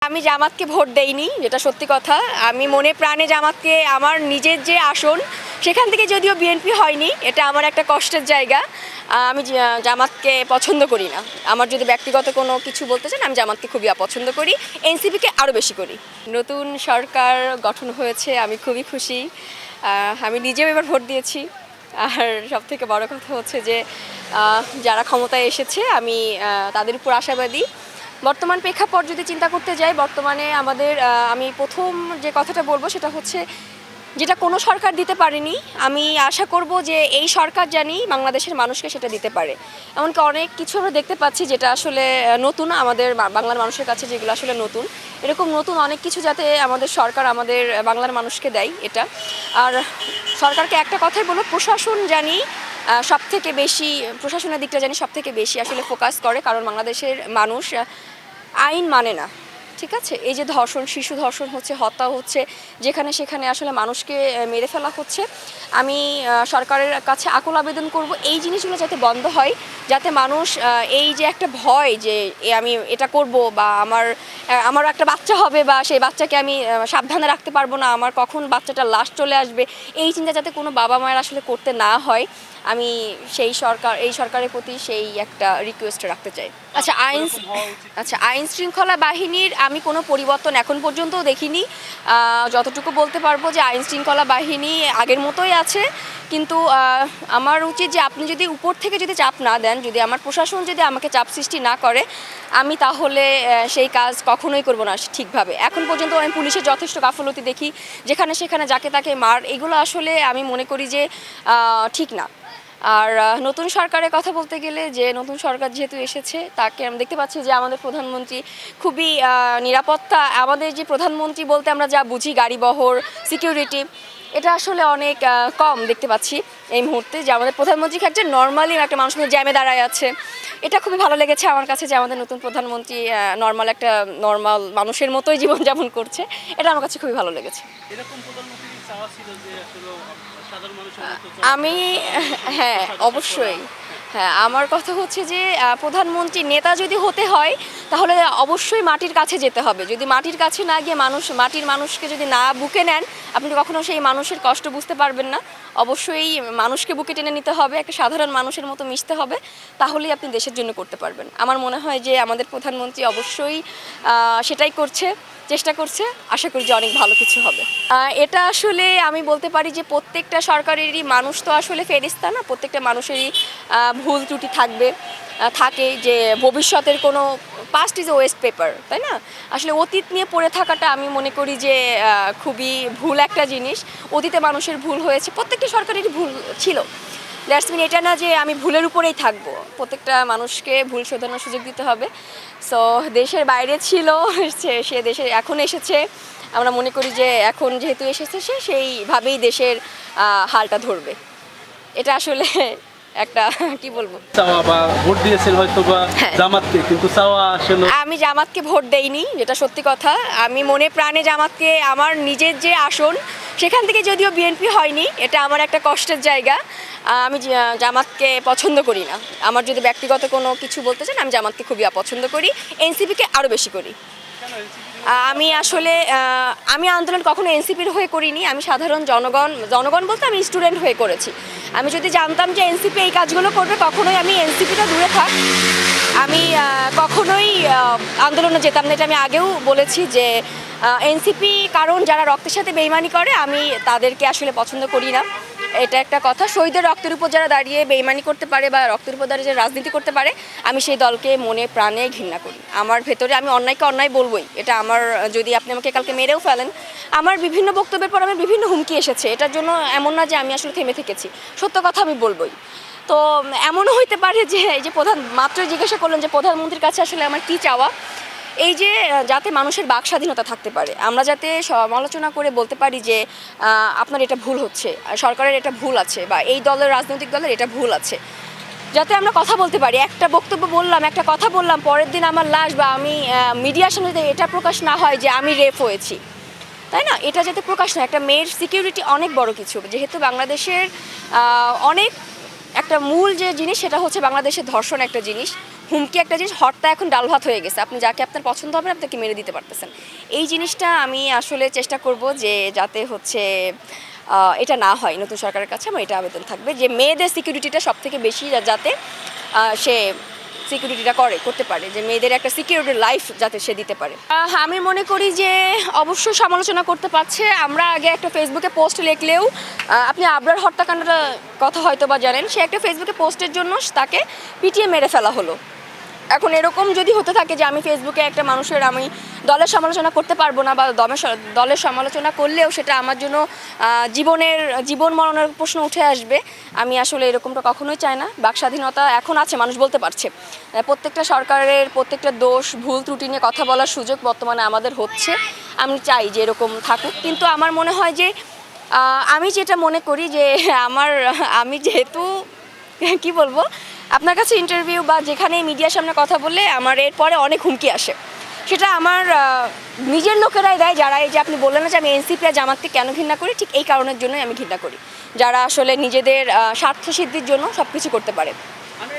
আমি জামাতকে ভোট দেইনি, যেটা সত্যি কথা। আমি মনে প্রাণে জামাতকে, আমার নিজের যে আসন সেখান থেকে যদিও বিএনপি হয়নি, এটা আমার একটা কষ্টের জায়গা। আমি জামাতকে পছন্দ করি না। আমার যদি ব্যক্তিগত কোনো কিছু বলতে চান, আমি জামাতকে খুবই অপছন্দ করি, এনসিপিকে আরও বেশি করি। নতুন সরকার গঠন হয়েছে, আমি খুবই খুশি। আমি নিজেও এবার ভোট দিয়েছি। আর সবথেকে বড় কথা হচ্ছে যে যারা ক্ষমতায় এসেছে আমি তাদের উপর আশাবাদী। বর্তমান প্রেক্ষাপট যদি চিন্তা করতে যাই, বর্তমানে আমাদের আমি প্রথম যে কথাটা বলবো সেটা হচ্ছে যেটা কোনো সরকার দিতে পারেনি, আমি আশা করব যে এই সরকার জানি বাংলাদেশের মানুষকে সেটা দিতে পারে। এমনকি অনেক কিছু আমরা দেখতে পাচ্ছি যেটা আসলে নতুন আমাদের বাংলার মানুষের কাছে, যেগুলো আসলে নতুন। এরকম নতুন অনেক কিছু যাতে আমাদের সরকার আমাদের বাংলার মানুষকে দেয় এটা। আর সরকারকে একটা কথাই বলবো, প্রশাসন জানি সব থেকে বেশি, প্রশাসনের দিকটা জানি সব থেকে বেশি আসলে ফোকাস করে, কারণ বাংলাদেশের মানুষ আইন মানে না। ঠিক আছে, এই যে ধর্ষণ, শিশু ধর্ষণ হচ্ছে, হত্যা হচ্ছে, যেখানে সেখানে আসলে মানুষকে মেরে ফেলা হচ্ছে। আমি সরকারের কাছে আকুল আবেদন করব এই জিনিসগুলো যাতে বন্ধ হয়, যাতে মানুষ এই যে একটা ভয় যে আমি এটা করব বা আমার একটা বাচ্চা হবে বা সেই বাচ্চাকে আমি সাবধানে রাখতে পারবো না, আমার কখন বাচ্চাটা লাশ চলে আসবে, এই চিন্তা যাতে কোনো বাবা মায়ের আসলে করতে না হয়, আমি এই সরকারের প্রতি সেই একটা রিকোয়েস্ট রাখতে চাই। আইন শৃঙ্খলা বাহিনীর আমি কোনো পরিবর্তন এখন পর্যন্ত দেখিনি। যতটুকু বলতে পারবো যে আইন শৃঙ্খলা বাহিনী আগের মতোই আছে, কিন্তু আমার উচিত যে আপনি যদি উপর থেকে যদি চাপ না দেন, যদি আমার প্রশাসন যদি আমাকে চাপ সৃষ্টি না করে, আমি তাহলে সেই কাজ কখনোই করব না ঠিকভাবে। এখন পর্যন্ত আমি পুলিশের যথেষ্ট গাফলতি দেখি, যেখানে সেখানে যাকে তাকে মার, এগুলো আসলে আমি মনে করি যে ঠিক না। আর নতুন সরকারের কথা বলতে গেলে, যে নতুন সরকার যেহেতু এসেছে, তাকে আমরা দেখতে পাচ্ছি যে আমাদের প্রধানমন্ত্রী খুবই নিরাপত্তা, আমাদের যে প্রধানমন্ত্রী বলতে আমরা যা বুঝি গাড়ি বহর, সিকিউরিটি, এটা আসলে অনেক কম দেখতে পাচ্ছি এই মুহূর্তে। যে আমাদের প্রধানমন্ত্রী একজন নর্মালি একটা মানুষ জ্যামে দাঁড়ায় আছে, এটা খুবই ভালো লেগেছে আমার কাছে, যে আমাদের নতুন প্রধানমন্ত্রী নর্মাল মানুষের মতোই জীবনযাপন করছে। এটা আমার কাছে খুবই ভালো লেগেছে। আমি হ্যাঁ, অবশ্যই। হ্যাঁ, আমার কথা হচ্ছে যে প্রধানমন্ত্রী নেতা যদি হতে হয় তাহলে অবশ্যই মাটির কাছে যেতে হবে। যদি মাটির কাছে না গিয়ে মাটির মানুষকে যদি না বুকে নেন, আপনি কখনো সেই মানুষের কষ্ট বুঝতে পারবেন না। অবশ্যই মানুষকে বুকে টেনে নিতে হবে, একটা সাধারণ মানুষের মতো মিশতে হবে, তাহলেই আপনি দেশের জন্য করতে পারবেন। আমার মনে হয় যে আমাদের প্রধানমন্ত্রী অবশ্যই সেটাই চেষ্টা করছে। আশা করি যে অনেক ভালো কিছু হবে। এটা আসলে আমি বলতে পারি যে প্রত্যেকটা সরকারেরই মানুষ তো আসলে ফেরেশতা না, প্রত্যেকটা মানুষেরই ভুল ত্রুটি থাকে, যে ভবিষ্যতের কোনো পাস্ট ইজ ওয়েস্ট পেপার, তাই না? আসলে অতীত নিয়ে পড়ে থাকাটা আমি মনে করি যে খুবই ভুল একটা জিনিস। অতীতে মানুষের ভুল হয়েছে, প্রত্যেকটা সরকারেরই ভুল ছিল। দ্যাটস মিন এটা না যে আমি ভুলের উপরেই থাকবো। প্রত্যেকটা মানুষকে ভুল শোধরানোর সুযোগ দিতে হবে। সো দেশের বাইরে ছিল, সে দেশে এখন এসেছে, আমরা মনে করি যে এখন যেহেতু এসেছে সেইভাবেই দেশের হালটা ধরবে। এটা আসলে একটা কি বলবো, ভোট দিয়েছেন হয়তো বা জামাতকে, কিন্তু আমি জামাতকে ভোট দেইনি, যেটা সত্যি কথা। আমি মনে প্রাণে জামাতকে, আমার নিজের যে আসন সেখান থেকে যদিও বিএনপি হয়নি, এটা আমার একটা কষ্টের জায়গা। আমি জামাতকে পছন্দ করি না। আমার যদি ব্যক্তিগত কোনো কিছু বলতে চান, আমি জামাতকে খুবই অপছন্দ করি, এনসিপিকে আরও বেশি করি। আমি আন্দোলন কখনো এনসিপির হয়ে করিনি। আমি সাধারণ জনগণ বলতে আমি স্টুডেন্ট হয়ে করেছি। আমি যদি জানতাম যে এনসিপি এই কাজগুলো করবে, কখনোই আমি এনসিপিটা দূরে থাক, আমি কখনোই আন্দোলনে যেতাম না। এটা আমি আগেও বলেছি যে এনসিপি, কারণ যারা রক্তের সাথে বেইমানি করে, আমি তাদেরকে আসলে পছন্দ করি না। এটা একটা কথা। শহীদের রক্তের উপর যারা দাঁড়িয়ে বেইমানি করতে পারে বা রক্তের উপর দাঁড়িয়ে যারা রাজনীতি করতে পারে, আমি সেই দলকে মনে প্রাণে ঘৃণা করি। আমার ভেতরে আমি অন্যায়কে অন্যায় বলবই। এটা আমার, যদি আপনি আমাকে কালকে মেরেও ফেলেন, আমার বিভিন্ন বক্তব্যের পর আমার বিভিন্ন হুমকি এসেছে। এটার জন্য এমন না যে আমি আসলে থেমে থেকেছি, সত্য কথা আমি বলবই। তো এমনও হইতে পারে যে এই যে মাত্র জিজ্ঞাসা করলেন যে প্রধানমন্ত্রীর কাছে আসলে আমার কী চাওয়া, এই যে যাতে মানুষের বাক স্বাধীনতা থাকতে পারে, আমরা যাতে সমালোচনা করে বলতে পারি যে আপনার এটা ভুল হচ্ছে, সরকারের এটা ভুল আছে, বা এই রাজনৈতিক দলের এটা ভুল আছে, যাতে আমরা কথা বলতে পারি। একটা বক্তব্য বললাম, একটা কথা বললাম, পরের দিন আমার লাশ বা আমি মিডিয়ার সামনে এটা প্রকাশ না হয় যে আমি রেপ হয়েছি, তাই না? এটা যাতে প্রকাশ না। একটা মেয়ের সিকিউরিটি অনেক বড় কিছু, যেহেতু বাংলাদেশের অনেক একটা মূল যে জিনিস সেটা হচ্ছে বাংলাদেশের ধর্ষণ একটা জিনিস। হুমকি একটা জিনিস, হর্তা এখন ডাল ভাত হয়ে গেছে, আপনি যাকে আপনার পছন্দ হবে আপনাকে মেরে দিতে পারতেছেন। এই জিনিসটা আমি আসলে চেষ্টা করব যে যাতে হচ্ছে এটা না হয়। নতুন সরকারের কাছে আমার এটা আবেদন থাকবে যে মেয়েদের সিকিউরিটিটা সব থেকে বেশি যাতে সে সিকিউরিটিটা করতে পারে, যে মেয়েদের একটা সিকিউরিটি লাইফ যাতে সে দিতে পারে। আমি মনে করি যে অবশ্যই সমালোচনা করতে পারছে। আমরা আগে একটা ফেসবুকে পোস্ট লিখলেও আপনি আবরার হত্যাকাণ্ডটা কথা হয়তো বা জানেন, সে একটা ফেসবুকে পোস্টের জন্য তাকে পিটিয়ে মেরে ফেলা হলো। এখন এরকম যদি হতে থাকে যে আমি ফেসবুকে একটা মানুষের আমি দলের সমালোচনা করতে পারবো না, বা দলের সমালোচনা করলেও সেটা আমার জন্য জীবন মরণের প্রশ্ন উঠে আসবে, আমি আসলে এরকমটা কখনোই চাই না। বাক স্বাধীনতা এখন আছে, মানুষ বলতে পারছে, প্রত্যেকটা সরকারের প্রত্যেকটা দোষ ভুল ত্রুটি নিয়ে কথা বলার সুযোগ বর্তমানে আমাদের হচ্ছে। আমি চাই যে এরকম থাকুক, কিন্তু আমার মনে হয় যে আমি যেটা মনে করি যে আমি যেহেতু কি বলবো, আপনার কাছে ইন্টারভিউ বা যেখানে মিডিয়ার সামনে কথা বললে আমার এরপরে অনেক হুমকি আসে। সেটা আমার নিজের লোকেরাই দেয়, যারা এই যে আপনি বললেন না যে আমি এনসিপি আর জামাতকে কেন ঘৃণা করি, ঠিক এই কারণের জন্যই আমি ঘৃণা করি, যারা আসলে নিজেদের স্বার্থ সিদ্ধির জন্য সব কিছু করতে পারে।